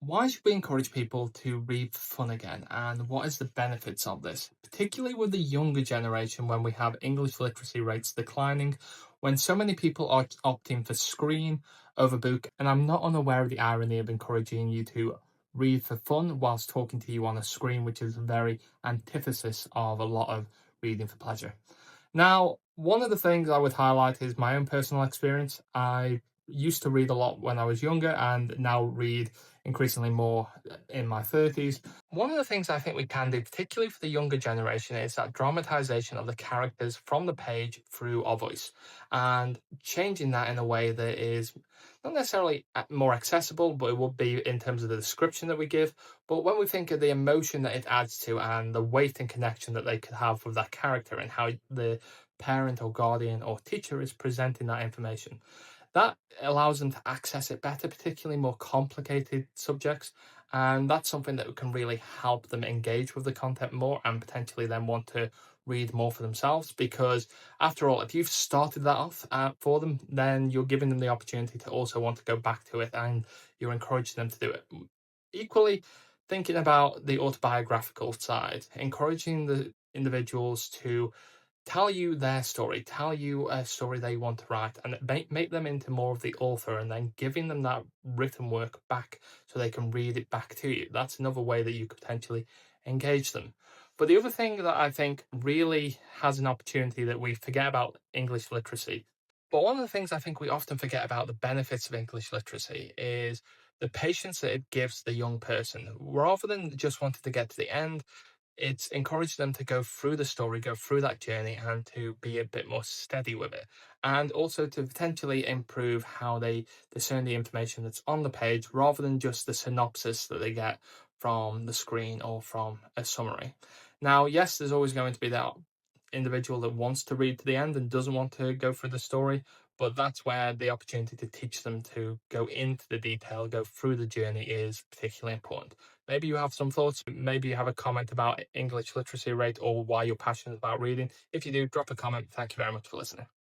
Why should we encourage people to read for fun again? And what is the benefits of this? Particularly with the younger generation when we have English literacy rates declining, when so many people are opting for screen over book. And I'm not unaware of the irony of encouraging you to read for fun whilst talking to you on a screen, which is very antithesis of a lot of reading for pleasure. Now, one of the things I would highlight is my own personal experience. I used to read a lot when I was younger and now read increasingly more in my 30s. One of the things I think we can do, particularly for the younger generation, is that dramatization of the characters from the page through our voice and changing that in a way that is not necessarily more accessible, but it would be in terms of the description that we give. But when we think of the emotion that it adds to and the weight and connection that they could have with that character and how the parent or guardian or teacher is presenting that information, that allows them to access it better, particularly more complicated subjects. And that's something that can really help them engage with the content more and potentially then want to read more for themselves. Because after all, if you've started that off for them, then you're giving them the opportunity to also want to go back to it and you're encouraging them to do it. Equally, thinking about the autobiographical side, encouraging the individuals to tell you their story, tell you a story they want to write, and make them into more of the author, and then giving them that written work back so they can read it back to you. That's another way that you could potentially engage them. But the other thing that I think really has an opportunity that we forget about English literacy, but one of the things I think we often forget about the benefits of English literacy is the patience that it gives the young person. Rather than just wanting to get to the end, it's encouraged them to go through the story, go through that journey, and to be a bit more steady with it. And also to potentially improve how they discern the information that's on the page rather than just the synopsis that they get from the screen or from a summary. Now, yes, there's always going to be that individual that wants to read to the end and doesn't want to go through the story, but that's where the opportunity to teach them to go into the detail, go through the journey is particularly important. Maybe you have some thoughts, maybe you have a comment about English literacy rate or why you're passionate about reading. If you do, drop a comment. Thank you very much for listening.